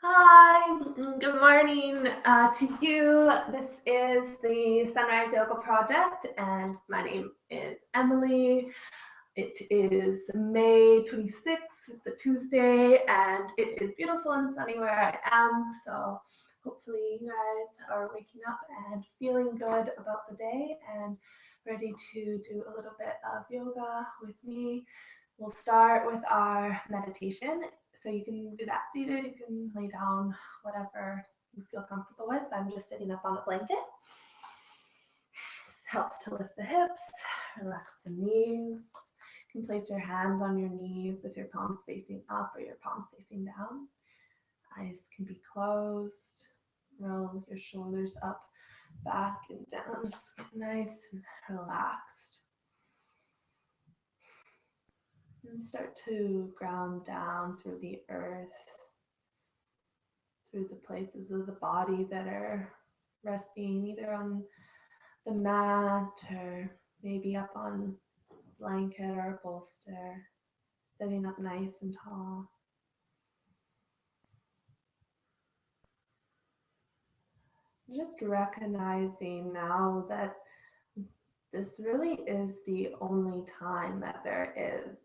Hi, good morning to you. This is the Sunrise Yoga Project, and my name is Emily. It is May 26th, it's a Tuesday, and it is beautiful and sunny where I am. So hopefully you guys are waking up and feeling good about the day and ready to do a little bit of yoga with me. We'll start with our meditation. So you can do that seated, you can lay down, whatever you feel comfortable with. I'm just sitting up on a blanket. This helps to lift the hips, relax the knees. You can place your hands on your knees if your palms facing up or your palms facing down. Eyes can be closed. Roll your shoulders up, back, and down. Just get nice and relaxed. And start to ground down through the earth, through the places of the body that are resting either on the mat or maybe up on a blanket or a bolster, sitting up nice and tall. Just recognizing now that this really is the only time that there is.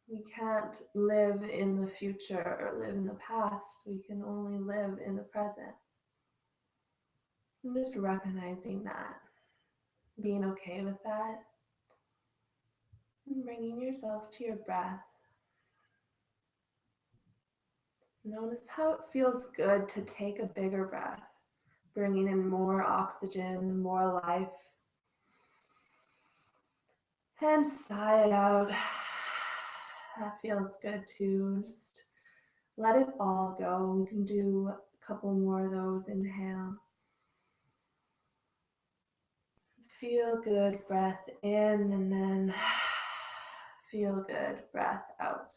We can't live in the future or live in the past. We can only live in the present. And just recognizing that, being okay with that, and bringing yourself to your breath. Notice how it feels good to take a bigger breath, bringing in more oxygen, more life. And sigh it out. That feels good too. Just let it all go. We can do a couple more of those. Inhale. Feel good breath in, and then feel good breath out.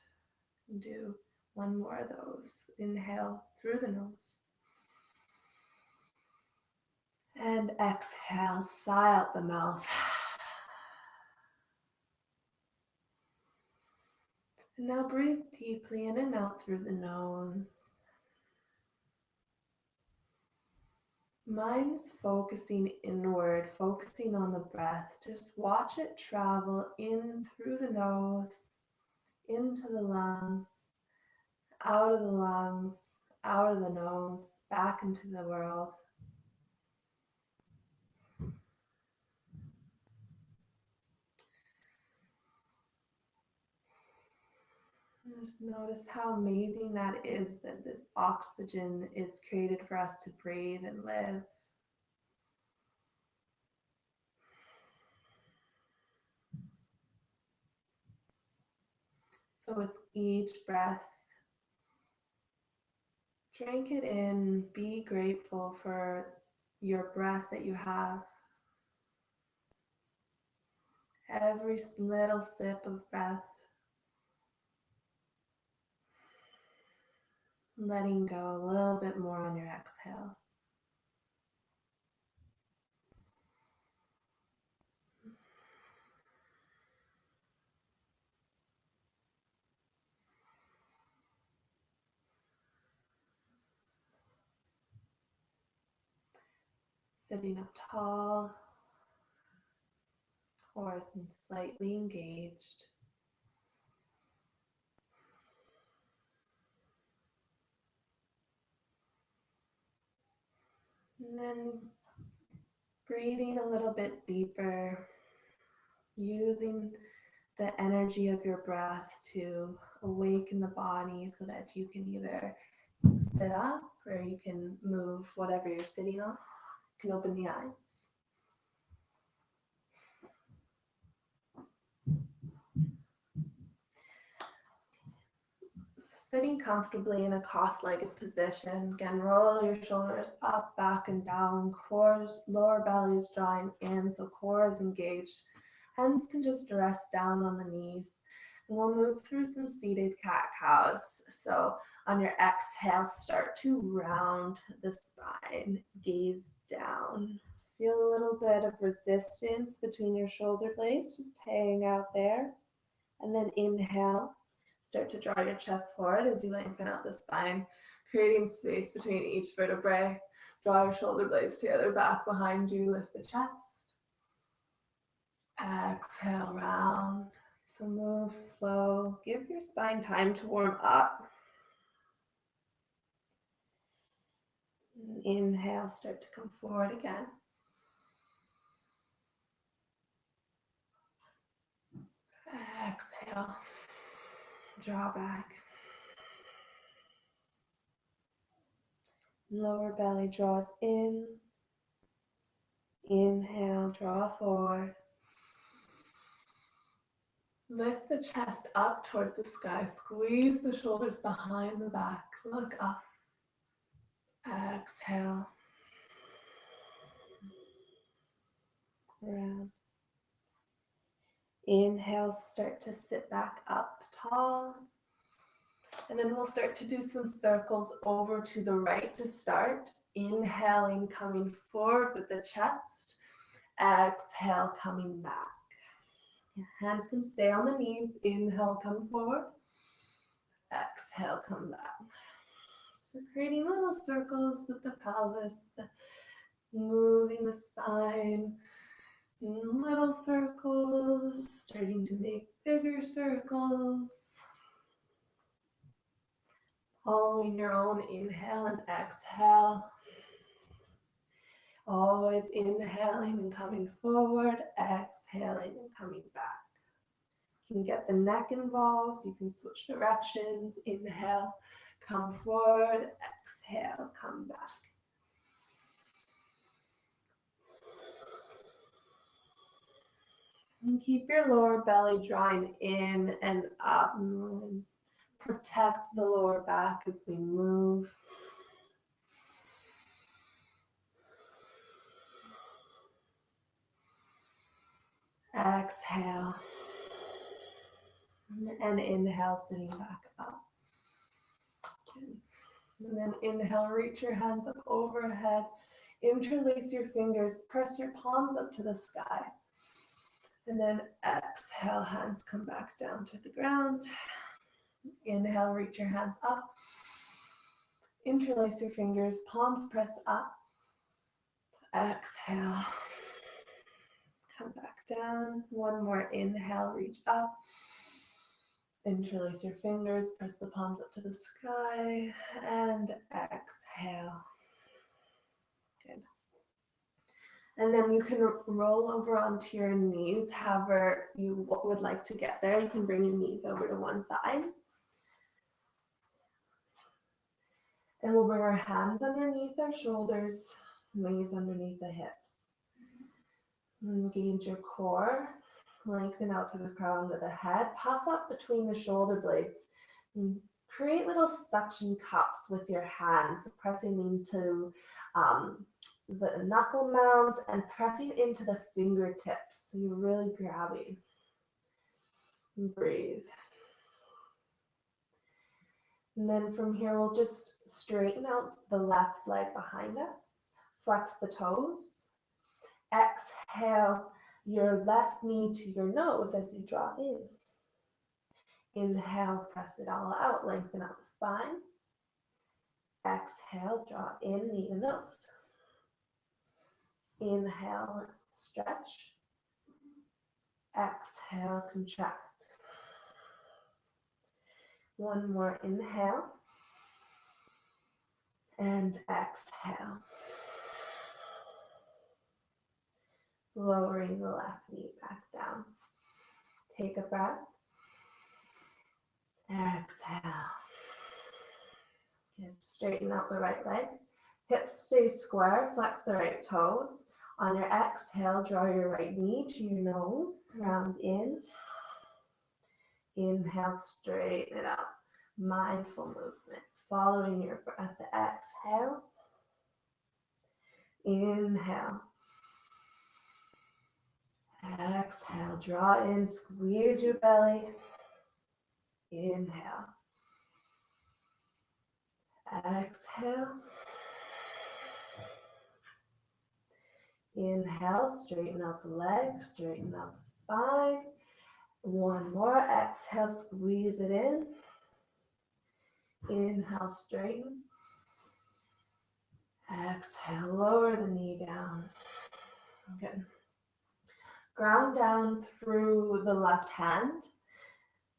Do one more of those. Inhale through the nose. And exhale, sigh out the mouth. And now breathe deeply in and out through the nose. Mind's focusing inward, focusing on the breath. Just watch it travel in through the nose, into the lungs, out of the lungs, out of the nose, back into the world. Just notice how amazing that is, that this oxygen is created for us to breathe and live. So with each breath, drink it in, be grateful for your breath that you have. Every little sip of breath, letting go a little bit more on your exhale. Sitting up tall, core and slightly engaged. And then breathing a little bit deeper, using the energy of your breath to awaken the body so that you can either sit up or you can move whatever you're sitting on. You can open the eyes. Sitting comfortably in a cross-legged position. Again, roll your shoulders up, back, and down. Core, lower belly is drawing in, so core is engaged. Hands can just rest down on the knees. And we'll move through some seated cat-cows. So on your exhale, start to round the spine. Gaze down. Feel a little bit of resistance between your shoulder blades. Just hang out there. And then inhale. Start to draw your chest forward as you lengthen out the spine, creating space between each vertebrae. Draw your shoulder blades together, back behind you, lift the chest. Exhale, round. So move slow. Give your spine time to warm up. Inhale, start to come forward again. Exhale, draw back. Lower belly draws in. Inhale, draw forward. Lift the chest up towards the sky. Squeeze the shoulders behind the back. Look up. Exhale. Round. Inhale, start to sit back up tall. And then we'll start to do some circles over to the right to start. Inhaling, coming forward with the chest. Exhale, coming back. Your hands can stay on the knees. Inhale, come forward. Exhale, come back. So creating little circles with the pelvis, moving the spine. Little circles, starting to make bigger circles. Following your own inhale and exhale. Always inhaling and coming forward, exhaling and coming back. You can get the neck involved, you can switch directions. Inhale, come forward, exhale, come back. And keep your lower belly drawing in and up. Protect the lower back as we move. Exhale. And inhale, sitting back up. Okay. And then inhale, reach your hands up overhead. Interlace your fingers, press your palms up to the sky. And then exhale, hands come back down to the ground. Inhale, reach your hands up. Interlace your fingers, palms press up. Exhale. Come back down. One more inhale, reach up. Interlace your fingers, press the palms up to the sky, and exhale. Good. And then you can roll over onto your knees, however you would like to get there. You can bring your knees over to one side. And we'll bring our hands underneath our shoulders, knees underneath the hips. Engage your core. Lengthen out through the crown of the head. Puff up between the shoulder blades. And create little suction cups with your hands, pressing into the knuckle mounds and pressing into the fingertips. So you're really grabbing. And breathe. And then from here, we'll just straighten out the left leg behind us. Flex the toes. Exhale your left knee to your nose as you draw in. Inhale, press it all out, lengthen out the spine. Exhale, draw in, knee to nose. Inhale, stretch. Exhale, contract. One more inhale. And exhale. Lowering the left knee back down. Take a breath. Exhale. Good. Straighten out the right leg. Hips stay square. Flex the right toes. On your exhale, draw your right knee to your nose. Round in. Inhale, straighten it out. Mindful movements. Following your breath. Exhale. Inhale. Exhale, draw in, squeeze your belly. Inhale. Exhale. Inhale, straighten out the legs, straighten out the spine. One more, exhale, squeeze it in. Inhale, straighten. Exhale, lower the knee down. Good. Ground down through the left hand.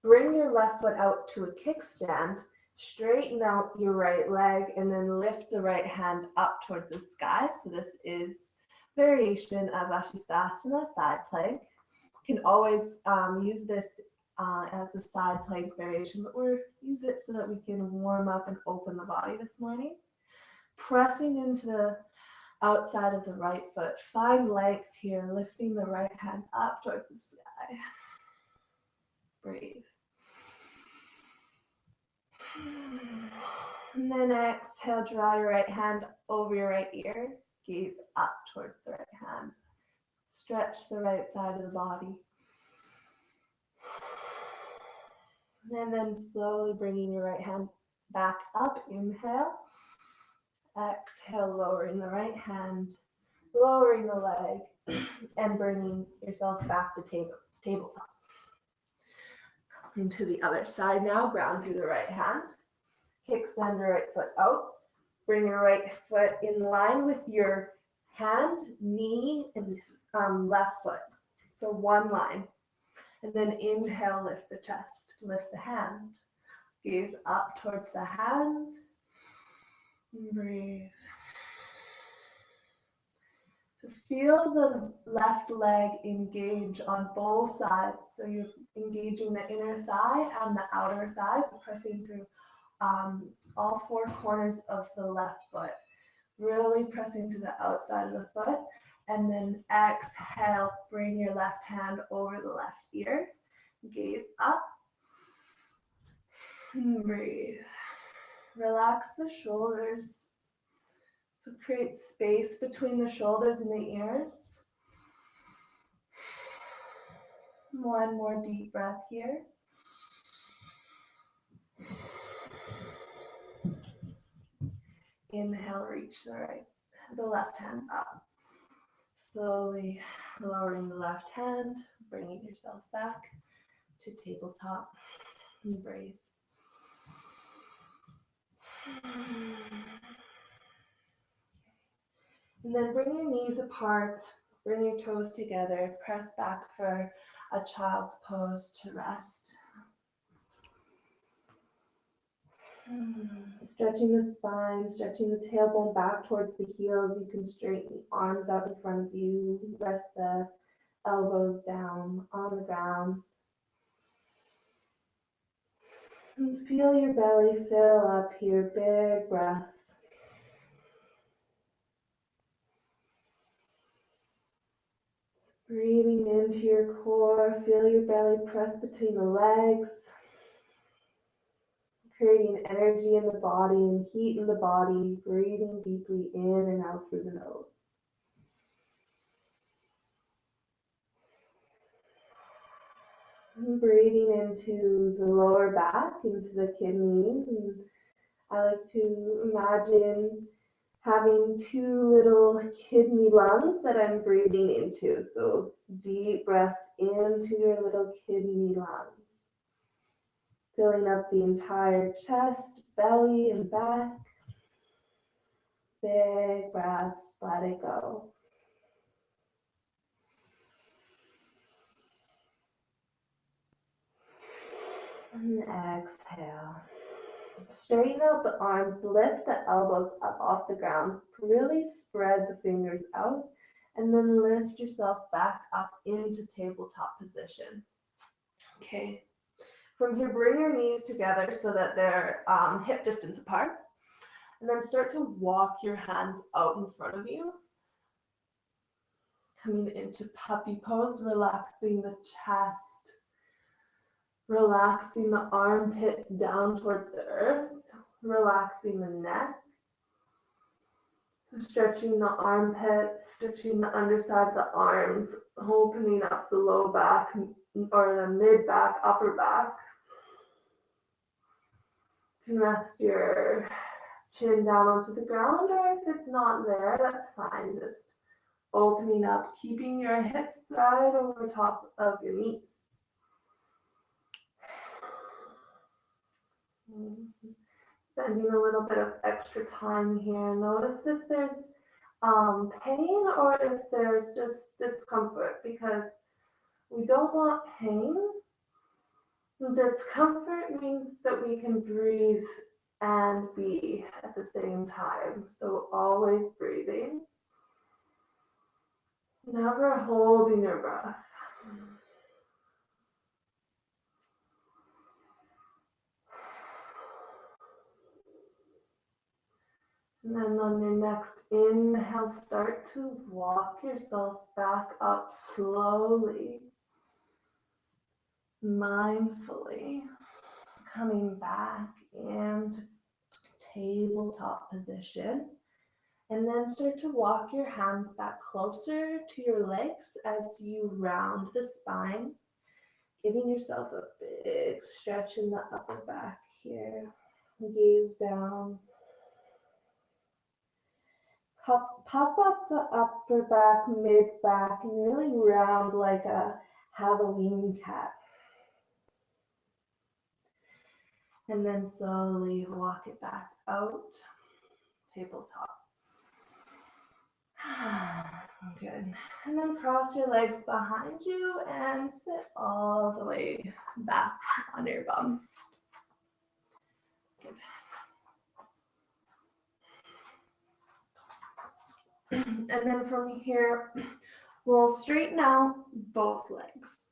Bring your left foot out to a kickstand. Straighten out your right leg and then lift the right hand up towards the sky. So this is variation of Vashisthasana, side plank. You can always use this as a side plank variation, but we'll use it so that we can warm up and open the body this morning. Pressing into the outside of the right foot. Find length here, lifting the right hand up towards the sky. Breathe. And then exhale, draw your right hand over your right ear. Gaze up towards the right hand. Stretch the right side of the body. And then slowly bringing your right hand back up. Inhale. Exhale, lowering the right hand, lowering the leg, and bringing yourself back to tabletop. Coming to the other side now, ground through the right hand. Kickstand your right foot out. Bring your right foot in line with your hand, knee, and left foot. So one line. And then inhale, lift the chest, lift the hand. Gaze up towards the hand. Breathe. So feel the left leg engage on both sides. So you're engaging the inner thigh and the outer thigh, pressing through all four corners of the left foot. Really pressing to the outside of the foot. And then exhale, bring your left hand over the left ear. Gaze up. Breathe. Relax the shoulders. So create space between the shoulders and the ears. One more deep breath here. Inhale, reach the left hand up. Slowly lowering the left hand, bringing yourself back to tabletop. And breathe. And then bring your knees apart, bring your toes together, press back for a child's pose to rest. Stretching the spine, stretching the tailbone back towards the heels. You can straighten the arms out in front of you. Rest the elbows down on the ground. And feel your belly fill up here. Big breaths. Breathing into your core. Feel your belly press between the legs. Creating energy in the body and heat in the body, breathing deeply in and out through the nose. And breathing into the lower back, into the kidneys. And I like to imagine having two little kidney lungs that I'm breathing into. So deep breaths into your little kidney lungs. Filling up the entire chest, belly, and back. Big breaths, let it go. And exhale. Straighten out the arms, lift the elbows up off the ground. Really spread the fingers out, and then lift yourself back up into tabletop position. Okay. From here, bring your knees together so that they're hip distance apart. And then start to walk your hands out in front of you. Coming into puppy pose, relaxing the chest. Relaxing the armpits down towards the earth. Relaxing the neck. So stretching the armpits, stretching the underside of the arms, opening up the low back or the mid back, upper back. You can rest your chin down onto the ground, or if it's not there, that's fine. Just opening up, keeping your hips right over top of your knees. spending a little bit of extra time here, notice if there's pain or if there's just discomfort, because we don't want pain. Discomfort means that we can breathe and be at the same time. So always breathing, never holding your breath. And then on your next inhale, start to walk yourself back up slowly, mindfully, coming back into tabletop position. And then start to walk your hands back closer to your legs as you round the spine, giving yourself a big stretch in the upper back here. Gaze down. Puff up the upper back, mid back, and really round like a Halloween cat. And then slowly walk it back out, tabletop. Good. And then cross your legs behind you and sit all the way back on your bum. Good. And then from here, we'll straighten out both legs.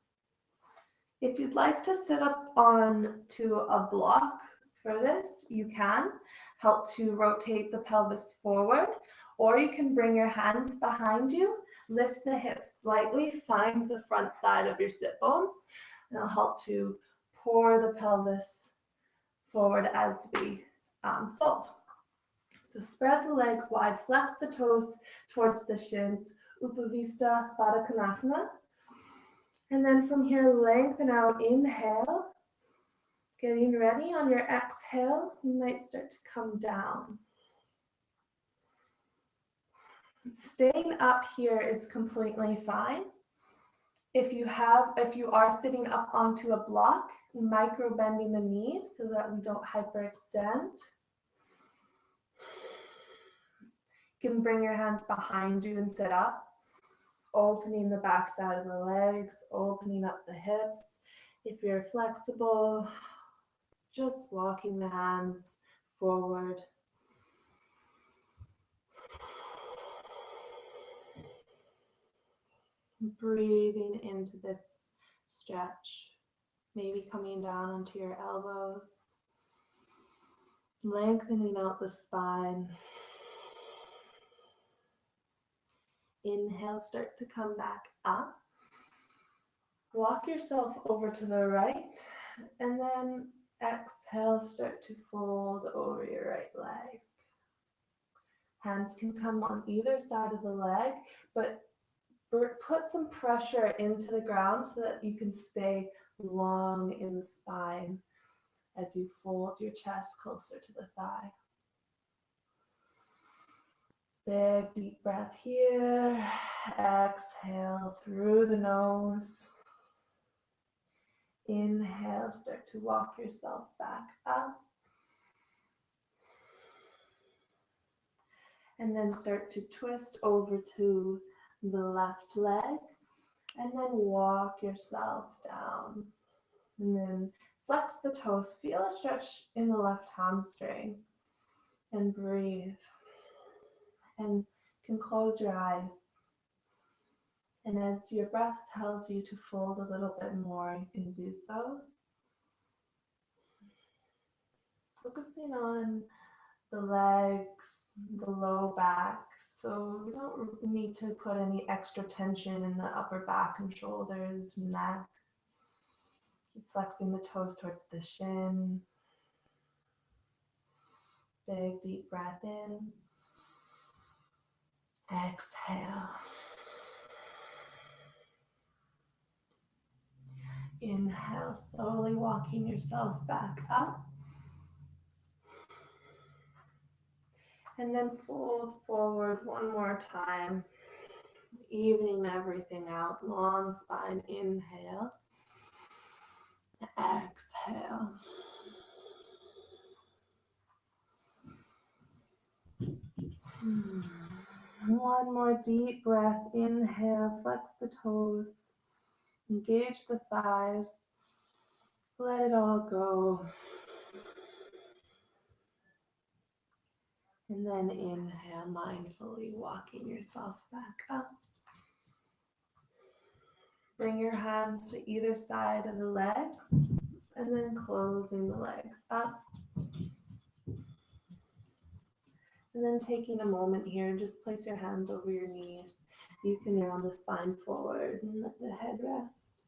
If you'd like to sit up on to a block for this, you can help to rotate the pelvis forward, or you can bring your hands behind you, lift the hips slightly, find the front side of your sit bones, and it'll help to pour the pelvis forward as we fold. So spread the legs wide, flex the toes towards the shins, Upavista Baddha Konasana. And then from here, lengthen out, inhale. Getting ready on your exhale, you might start to come down. Staying up here is completely fine. If you are sitting up onto a block, micro bending the knees so that we don't hyperextend. You can bring your hands behind you and sit up, opening the back side of the legs, opening up the hips. If you're flexible, just walking the hands forward. Breathing into this stretch, maybe coming down onto your elbows, lengthening out the spine. Inhale, start to come back up. Walk yourself over to the right, and then exhale, start to fold over your right leg. Hands can come on either side of the leg, but put some pressure into the ground so that you can stay long in the spine as you fold your chest closer to the thigh. Big deep breath here. Exhale through the nose. Inhale, start to walk yourself back up. And then start to twist over to the left leg. And then walk yourself down. And then flex the toes. Feel a stretch in the left hamstring. And breathe. And you can close your eyes. And as your breath tells you to fold a little bit more, you can do so. Focusing on the legs, the low back, so we don't need to put any extra tension in the upper back and shoulders, neck. Keep flexing the toes towards the shin. Big deep breath in. Exhale. Inhale, slowly walking yourself back up. And then fold forward one more time, evening everything out. Long spine, inhale. Exhale. One more deep breath. Inhale, flex the toes, engage the thighs, let it all go. And then inhale, mindfully walking yourself back up. Bring your hands to either side of the legs, and then closing the legs up. And then taking a moment here, just place your hands over your knees. You can round the spine forward and let the head rest.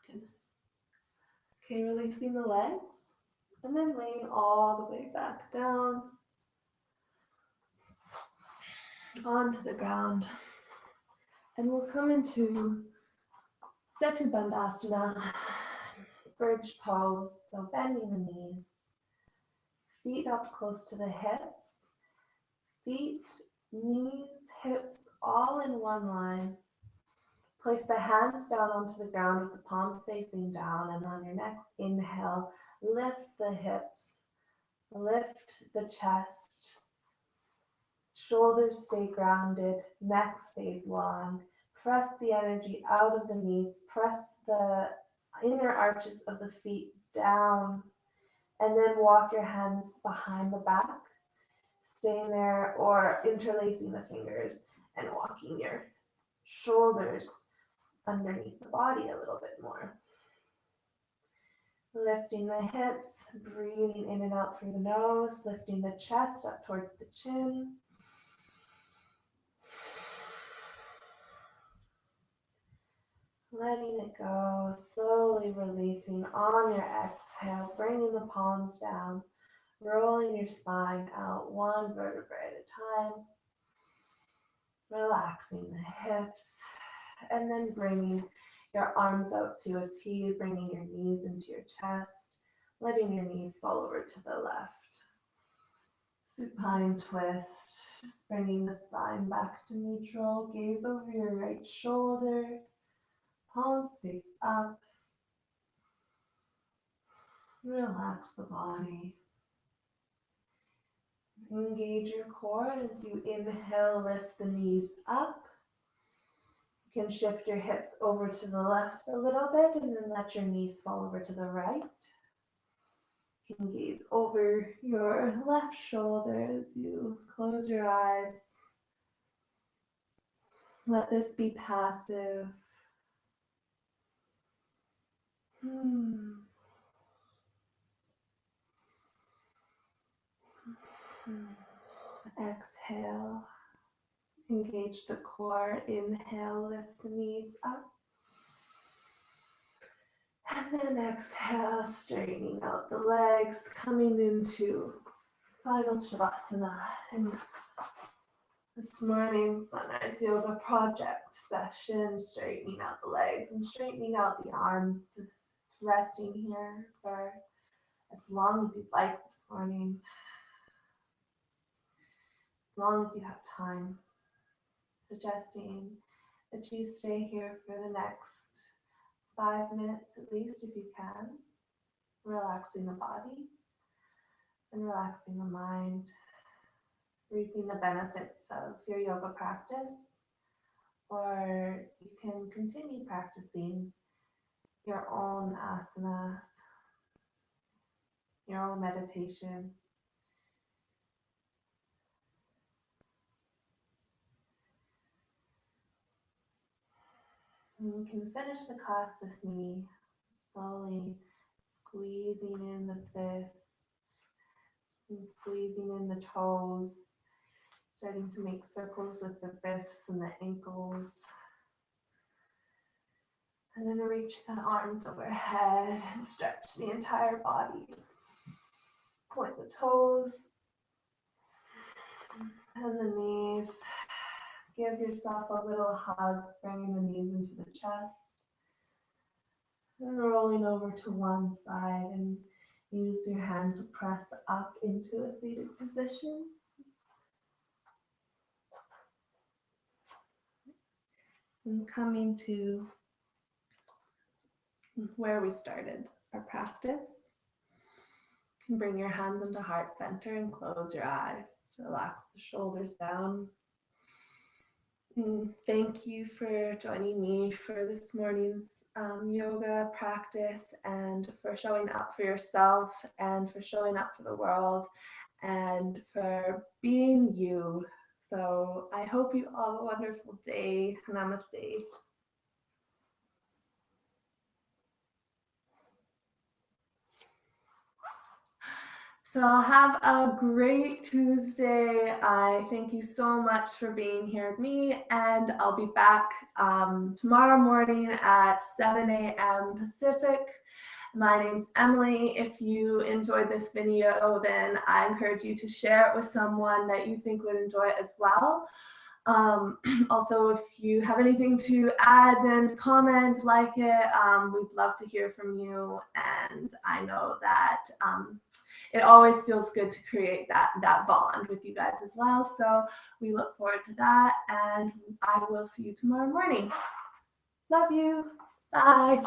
Good. Okay, releasing the legs, and then laying all the way back down onto the ground. And we'll come into Setu Bandhasana, bridge pose. So bending the knees, feet up close to the hips, feet, knees, hips, all in one line. Place the hands down onto the ground with the palms facing down, and on your next inhale, lift the hips, lift the chest, shoulders stay grounded, neck stays long. Press the energy out of the knees, press the inner arches of the feet down, and then walk your hands behind the back, staying there or interlacing the fingers and walking your shoulders underneath the body a little bit more. Lifting the hips, breathing in and out through the nose, lifting the chest up towards the chin. Letting it go, slowly releasing on your exhale, bringing the palms down, rolling your spine out one vertebrae at a time, relaxing the hips, and then bringing your arms out to a T, bringing your knees into your chest, letting your knees fall over to the left. Supine twist, just bringing the spine back to neutral, gaze over your right shoulder, palms face up. Relax the body. Engage your core as you inhale, lift the knees up. You can shift your hips over to the left a little bit and then let your knees fall over to the right. You can gaze over your left shoulder as you close your eyes. Let this be passive. Exhale. Engage the core. Inhale, lift the knees up. And then exhale, straightening out the legs, coming into final Shavasana. And this morning's Sunrise Yoga project session, straightening out the legs and straightening out the arms, resting here for as long as you'd like this morning, as long as you have time. Suggesting that you stay here for the next 5 minutes at least if you can, relaxing the body and relaxing the mind, reaping the benefits of your yoga practice, or you can continue practicing your own asanas, your own meditation. And you can finish the class with me, slowly squeezing in the fists and squeezing in the toes, starting to make circles with the wrists and the ankles. And then reach the arms overhead and stretch the entire body. Point the toes and the knees. Give yourself a little hug, bringing the knees into the chest. And rolling over to one side and use your hand to press up into a seated position. And coming to where we started our practice. can bring your hands into heart center and close your eyes. Relax the shoulders down. Thank you for joining me for this morning's yoga practice, and for showing up for yourself and for showing up for the world and for being you. So I hope you all have a wonderful day. Namaste. So have a great Tuesday. I thank you so much for being here with me, and I'll be back tomorrow morning at 7 a.m. Pacific. My name's Emily. If you enjoyed this video, then I encourage you to share it with someone that you think would enjoy it as well. Also, if you have anything to add, then comment, like it. We'd love to hear from you, and I know that it always feels good to create that bond with you guys as well. So we look forward to that, and I will see you tomorrow morning. Love you. Bye.